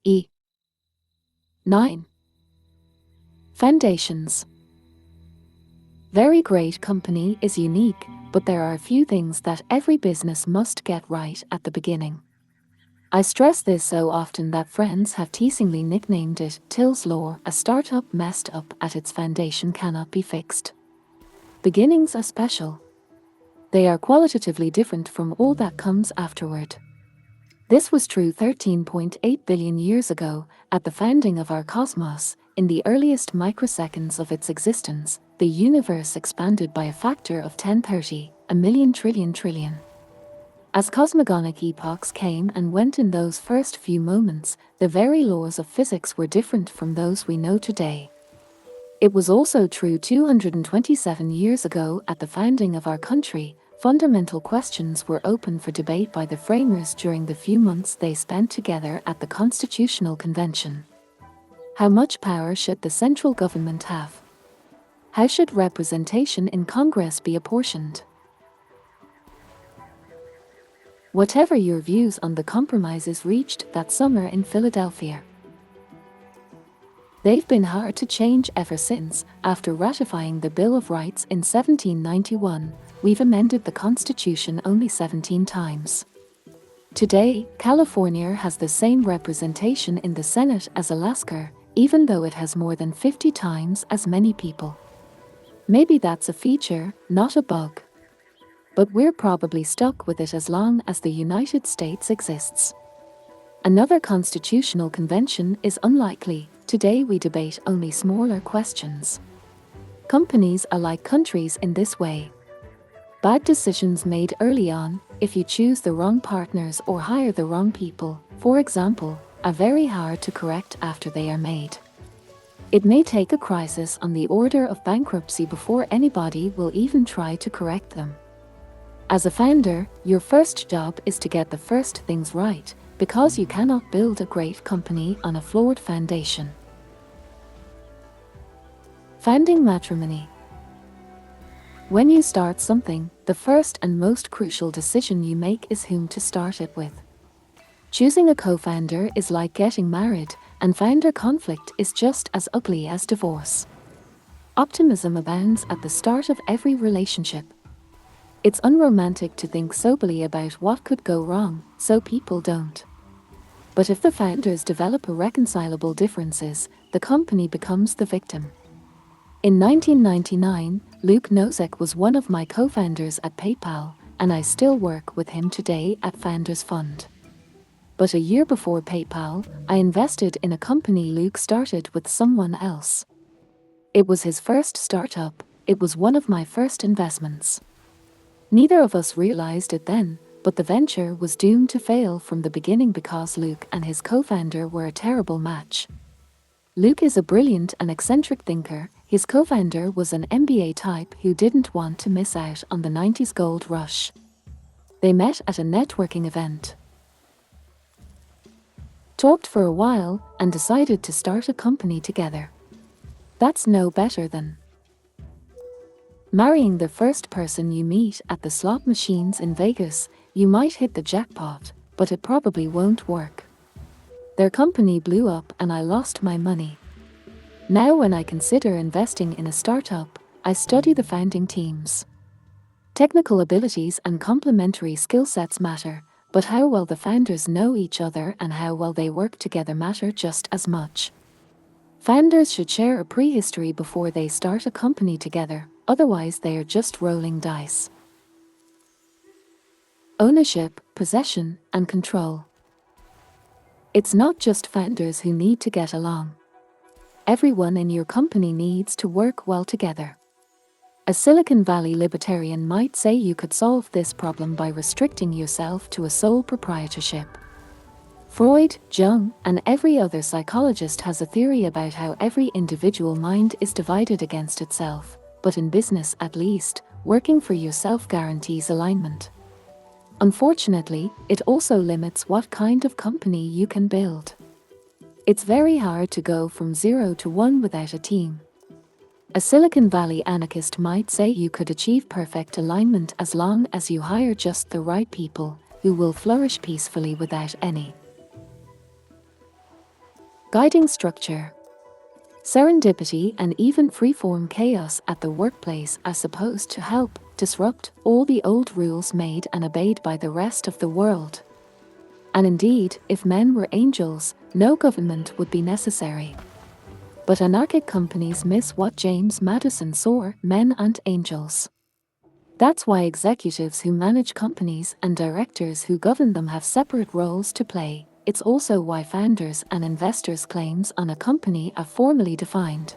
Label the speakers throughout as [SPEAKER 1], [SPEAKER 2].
[SPEAKER 1] E. 9. Foundations. Very great company is unique, but there are a few things that every business must get right at the beginning. I stress this so often that friends have teasingly nicknamed it Thiel's Law. A startup messed up at its foundation cannot be fixed. Beginnings are special. They are qualitatively different from all that comes afterward. This was true 13.8 billion years ago, at the founding of our cosmos. In the earliest microseconds of its existence, the universe expanded by a factor of 1030, a million trillion trillion. As cosmogonic epochs came and went in those first few moments, the very laws of physics were different from those we know today. It was also true 227 years ago at the founding of our country. Fundamental questions were open for debate by the framers during the few months they spent together at the Constitutional Convention. How much power should the central government have? How should representation in Congress be apportioned? Whatever your views on the compromises reached that summer in Philadelphia, they've been hard to change ever since. After ratifying the Bill of Rights in 1791, we've amended the Constitution only 17 times. Today, California has the same representation in the Senate as Alaska, even though it has more than 50 times as many people. Maybe that's a feature, not a bug. But we're probably stuck with it as long as the United States exists. Another constitutional convention is unlikely. Today we debate only smaller questions. Companies are like countries in this way. Bad decisions made early on, if you choose the wrong partners or hire the wrong people, for example, are very hard to correct after they are made. It may take a crisis on the order of bankruptcy before anybody will even try to correct them. As a founder, your first job is to get the first things right, because you cannot build a great company on a flawed foundation. Founding matrimony. When you start something, the first and most crucial decision you make is whom to start it with. Choosing a co-founder is like getting married, and founder conflict is just as ugly as divorce. Optimism abounds at the start of every relationship. It's unromantic to think soberly about what could go wrong, so people don't. But if the founders develop irreconcilable differences, the company becomes the victim. In 1999, Luke Nosek was one of my co-founders at PayPal, and I still work with him today at Founders Fund. But a year before PayPal, I invested in a company Luke started with someone else. It was his first startup. It was one of my first investments. Neither of us realized it then, but the venture was doomed to fail from the beginning because Luke and his co-founder were a terrible match. Luke is a brilliant and eccentric thinker. His co-founder was an MBA type who didn't want to miss out on the 90s gold rush. They met at a networking event, talked for a while, and decided to start a company together. That's no better than marrying the first person you meet at the slot machines in Vegas. You might hit the jackpot, but it probably won't work. Their company blew up and I lost my money. Now when I consider investing in a startup, I study the founding teams. Technical abilities and complementary skill sets matter, but how well the founders know each other and how well they work together matter just as much. Founders should share a prehistory before they start a company together, otherwise they are just rolling dice. Ownership, possession, and control. It's not just founders who need to get along. Everyone in your company needs to work well together. A Silicon Valley libertarian might say you could solve this problem by restricting yourself to a sole proprietorship. Freud, Jung, and every other psychologist has a theory about how every individual mind is divided against itself, but in business at least, working for yourself guarantees alignment. Unfortunately, it also limits what kind of company you can build. It's very hard to go from 0 to 1 without a team. A Silicon Valley anarchist might say you could achieve perfect alignment as long as you hire just the right people, who will flourish peacefully without any Guiding structure. Serendipity and even free-form chaos at the workplace are supposed to help disrupt all the old rules made and obeyed by the rest of the world. And indeed, if men were angels, no government would be necessary. But anarchic companies miss what James Madison saw: men and angels. That's why executives who manage companies and directors who govern them have separate roles to play. It's also why founders' and investors' claims on a company are formally defined.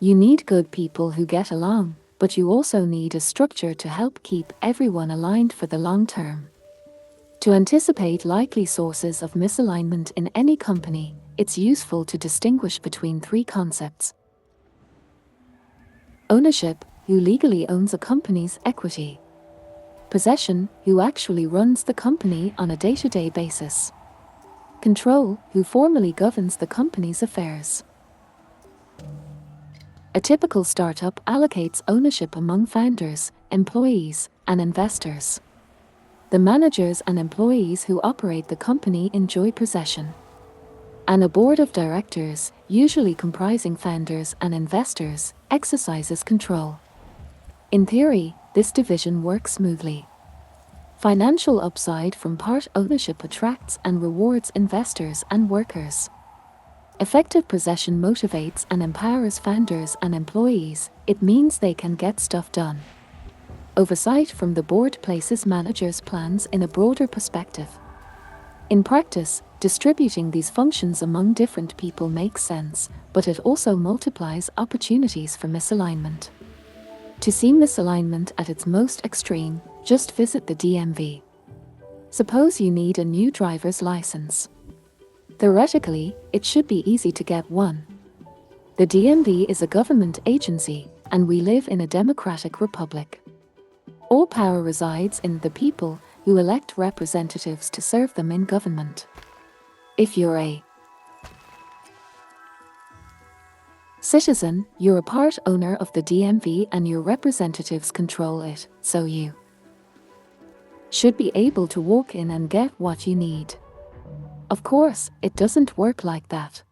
[SPEAKER 1] You need good people who get along, but you also need a structure to help keep everyone aligned for the long term. To anticipate likely sources of misalignment in any company, it's useful to distinguish between three concepts. Ownership, who legally owns a company's equity. Possession, who actually runs the company on a day-to-day basis. Control, who formally governs the company's affairs. A typical startup allocates ownership among founders, employees, and investors. The managers and employees who operate the company enjoy possession. And a board of directors, usually comprising founders and investors, exercises control. In theory, this division works smoothly. Financial upside from part ownership attracts and rewards investors and workers. Effective possession motivates and empowers founders and employees. It means they can get stuff done. Oversight from the board places managers' plans in a broader perspective. In practice, distributing these functions among different people makes sense, but it also multiplies opportunities for misalignment. To see misalignment at its most extreme, just visit the DMV. Suppose you need a new driver's license. Theoretically, it should be easy to get one. The DMV is a government agency, and we live in a democratic republic. All power resides in the people, who elect representatives to serve them in government. If you're a citizen, you're a part owner of the DMV and your representatives control it, so you should be able to walk in and get what you need. Of course, it doesn't work like that.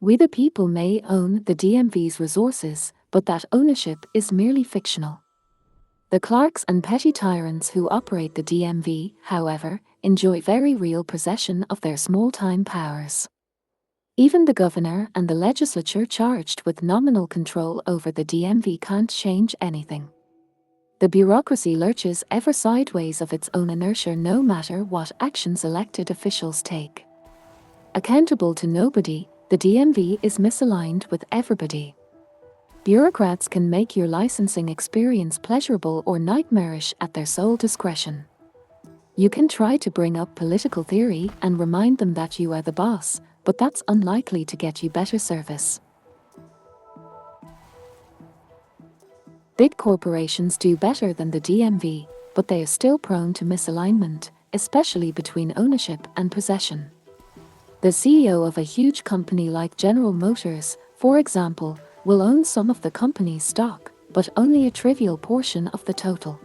[SPEAKER 1] We the people may own the DMV's resources, but that ownership is merely fictional. The clerks and petty tyrants who operate the DMV, however, enjoy very real possession of their small-time powers. Even the governor and the legislature charged with nominal control over the DMV can't change anything. The bureaucracy lurches ever sideways of its own inertia no matter what actions elected officials take. Accountable to nobody, the DMV is misaligned with everybody. Bureaucrats can make your licensing experience pleasurable or nightmarish at their sole discretion. You can try to bring up political theory and remind them that you are the boss, but that's unlikely to get you better service. Big corporations do better than the DMV, but they are still prone to misalignment, especially between ownership and possession. The CEO of a huge company like General Motors, for example, will own some of the company's stock, but only a trivial portion of the total.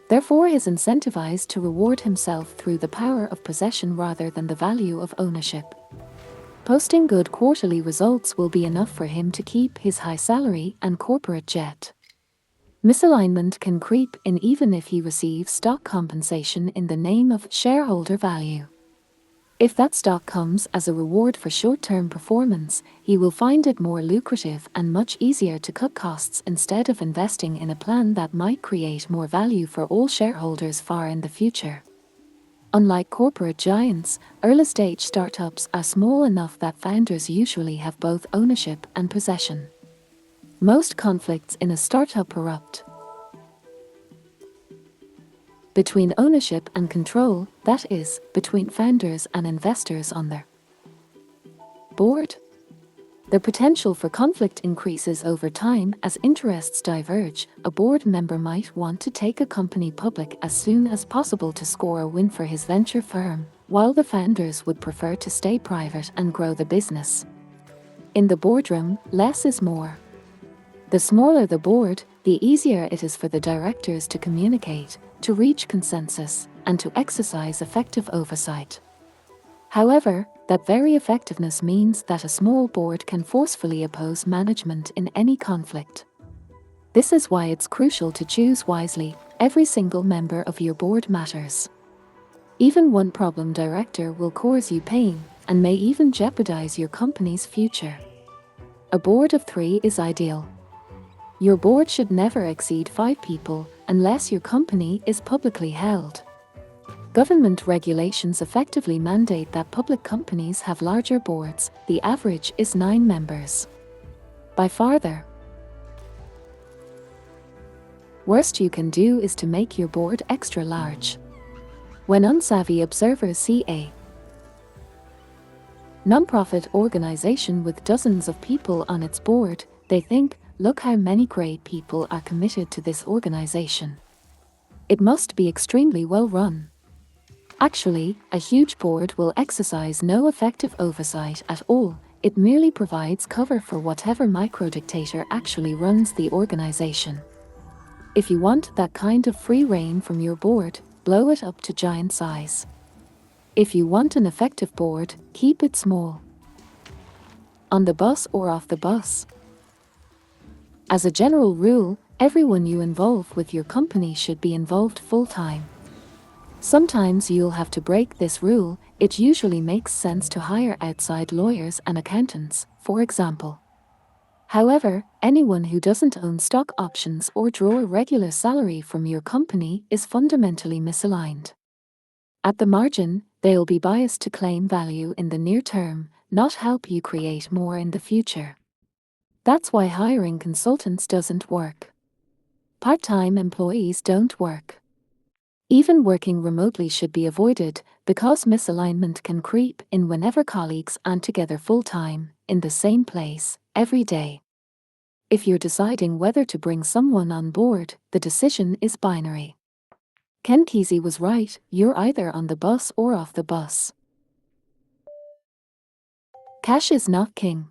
[SPEAKER 1] Therefore, he is incentivized to reward himself through the power of possession rather than the value of ownership. Posting good quarterly results will be enough for him to keep his high salary and corporate jet. Misalignment can creep in even if he receives stock compensation in the name of shareholder value. If that stock comes as a reward for short-term performance, he will find it more lucrative and much easier to cut costs instead of investing in a plan that might create more value for all shareholders far in the future. Unlike corporate giants, early-stage startups are small enough that founders usually have both ownership and possession. Most conflicts in a startup erupt between ownership and control, that is, between founders and investors on their board. The potential for conflict increases over time as interests diverge. A board member might want to take a company public as soon as possible to score a win for his venture firm, while the founders would prefer to stay private and grow the business. In the boardroom, less is more. The smaller the board, the easier it is for the directors to communicate, to reach consensus, and to exercise effective oversight. However, that very effectiveness means that a small board can forcefully oppose management in any conflict. This is why it's crucial to choose wisely. Every single member of your board matters. Even one problem director will cause you pain and may even jeopardize your company's future. A board of 3 is ideal. Your board should never exceed 5 people unless your company is publicly held. Government regulations effectively mandate that public companies have larger boards. The average is 9 members. By far the worst you can do is to make your board extra large. When unsavvy observers see a nonprofit organization with dozens of people on its board, they think, look how many great people are committed to this organization. It must be extremely well run. Actually, a huge board will exercise no effective oversight at all. It merely provides cover for whatever microdictator actually runs the organization. If you want that kind of free rein from your board, blow it up to giant size. If you want an effective board, keep it small. On the bus or off the bus? As a general rule, everyone you involve with your company should be involved full-time. Sometimes you'll have to break this rule. It usually makes sense to hire outside lawyers and accountants, for example. However, anyone who doesn't own stock options or draw a regular salary from your company is fundamentally misaligned. At the margin, they'll be biased to claim value in the near term, not help you create more in the future. That's why hiring consultants doesn't work. Part-time employees don't work. Even working remotely should be avoided because misalignment can creep in whenever colleagues aren't together full-time, in the same place, every day. If you're deciding whether to bring someone on board, the decision is binary. Ken Kesey was right, you're either on the bus or off the bus. Cash is not king.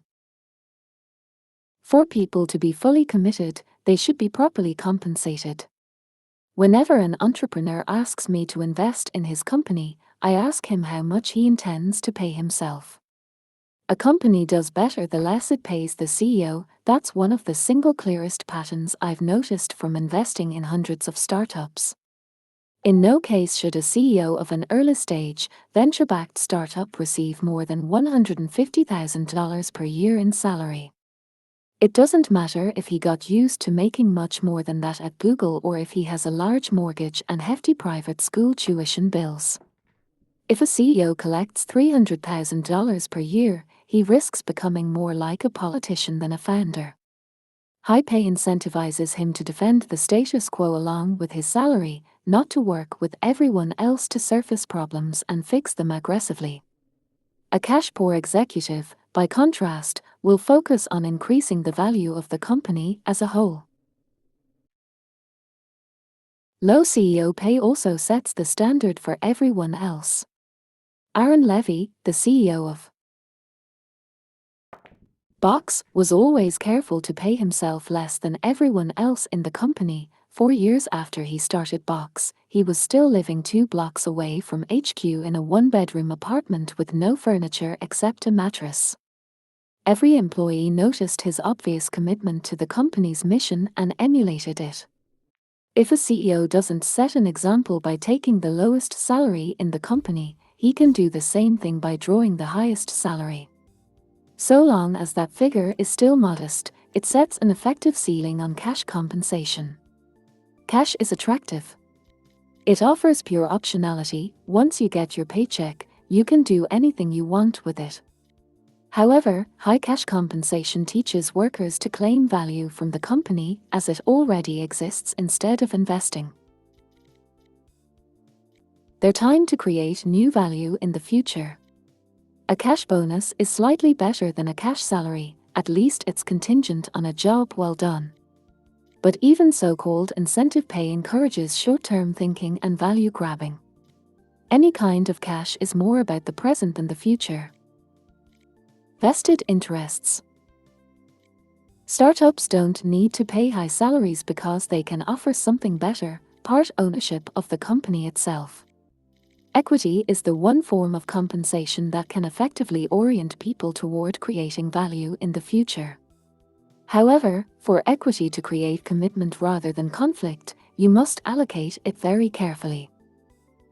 [SPEAKER 1] For people to be fully committed, they should be properly compensated. Whenever an entrepreneur asks me to invest in his company, I ask him how much he intends to pay himself. A company does better the less it pays the CEO. That's one of the single clearest patterns I've noticed from investing in hundreds of startups. In no case should a CEO of an early-stage, venture-backed startup receive more than $150,000 per year in salary. It doesn't matter if he got used to making much more than that at Google or if he has a large mortgage and hefty private school tuition bills. If a CEO collects $300,000 per year, he risks becoming more like a politician than a founder. High pay incentivizes him to defend the status quo along with his salary, not to work with everyone else to surface problems and fix them aggressively. A cash-poor executive, by contrast, will focus on increasing the value of the company as a whole. Low CEO pay also sets the standard for everyone else. Aaron Levy, the CEO of Box, was always careful to pay himself less than everyone else in the company. 4 years after he started Box, he was still living 2 blocks away from HQ in a 1-bedroom apartment with no furniture except a mattress. Every employee noticed his obvious commitment to the company's mission and emulated it. If a CEO doesn't set an example by taking the lowest salary in the company, he can do the same thing by drawing the highest salary. So long as that figure is still modest, it sets an effective ceiling on cash compensation. Cash is attractive. It offers pure optionality. Once you get your paycheck, you can do anything you want with it. However, high cash compensation teaches workers to claim value from the company as it already exists instead of investing their time to create new value in the future. A cash bonus is slightly better than a cash salary, at least it's contingent on a job well done. But even so-called incentive pay encourages short-term thinking and value grabbing. Any kind of cash is more about the present than the future. Vested interests. Startups don't need to pay high salaries because they can offer something better, part ownership of the company itself. Equity is the one form of compensation that can effectively orient people toward creating value in the future. However, for equity to create commitment rather than conflict, you must allocate it very carefully.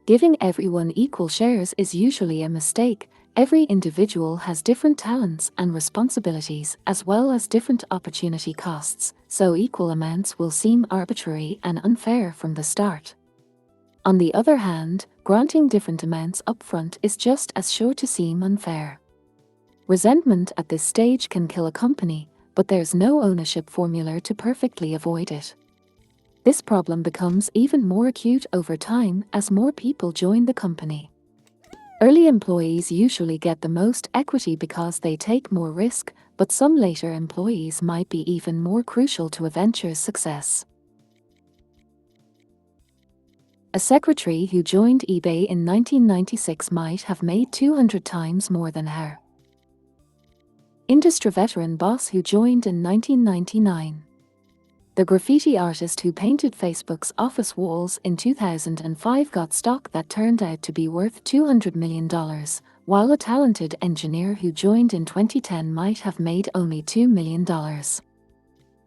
[SPEAKER 1] Giving everyone equal shares is usually a mistake. Every individual has different talents and responsibilities, as well as different opportunity costs, so equal amounts will seem arbitrary and unfair from the start. On the other hand, granting different amounts upfront is just as sure to seem unfair. Resentment at this stage can kill a company, but there's no ownership formula to perfectly avoid it. This problem becomes even more acute over time as more people join the company. Early employees usually get the most equity because they take more risk, but some later employees might be even more crucial to a venture's success. A secretary who joined eBay in 1996 might have made 200 times more than her industry veteran boss who joined in 1999. The graffiti artist who painted Facebook's office walls in 2005 got stock that turned out to be worth $200 million, while a talented engineer who joined in 2010 might have made only $2 million.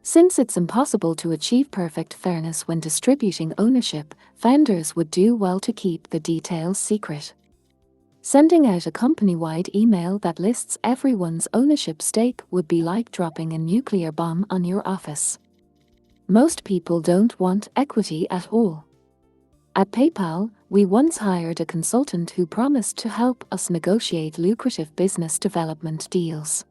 [SPEAKER 1] Since it's impossible to achieve perfect fairness when distributing ownership, founders would do well to keep the details secret. Sending out a company-wide email that lists everyone's ownership stake would be like dropping a nuclear bomb on your office. Most people don't want equity at all. At PayPal, we once hired a consultant who promised to help us negotiate lucrative business development deals.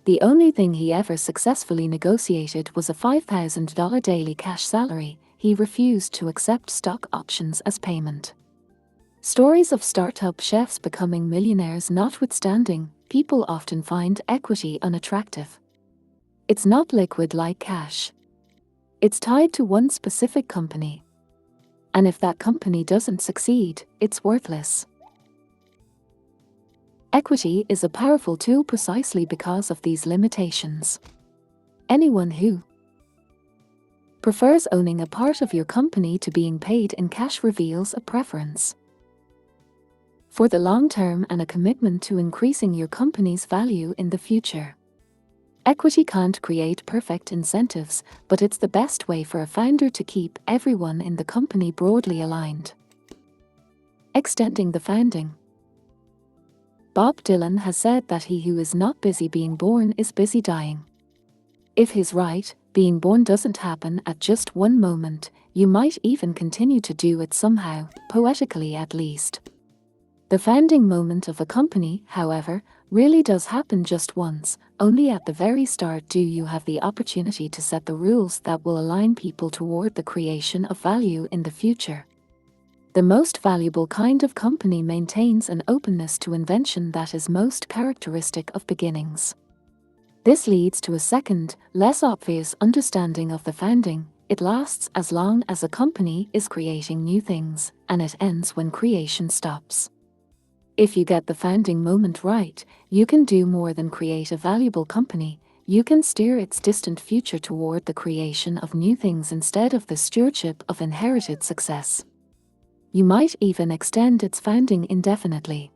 [SPEAKER 1] The only thing he ever successfully negotiated was a $5,000 daily cash salary. He refused to accept stock options as payment. Stories of startup chefs becoming millionaires notwithstanding, people often find equity unattractive. It's not liquid like cash. It's tied to one specific company. And if that company doesn't succeed, it's worthless. Equity is a powerful tool precisely because of these limitations. Anyone who prefers owning a part of your company to being paid in cash reveals a preference for the long term and a commitment to increasing your company's value in the future. Equity can't create perfect incentives, but it's the best way for a founder to keep everyone in the company broadly aligned. Extending the founding. Bob Dylan has said that he who is not busy being born is busy dying. If he's right, being born doesn't happen at just one moment, you might even continue to do it somehow, poetically at least. The founding moment of a company, however, really does happen just once. Only at the very start do you have the opportunity to set the rules that will align people toward the creation of value in the future. The most valuable kind of company maintains an openness to invention that is most characteristic of beginnings. This leads to a second, less obvious understanding of the founding. It lasts as long as a company is creating new things, and it ends when creation stops. If you get the founding moment right, you can do more than create a valuable company. You can steer its distant future toward the creation of new things instead of the stewardship of inherited success. You might even extend its founding indefinitely.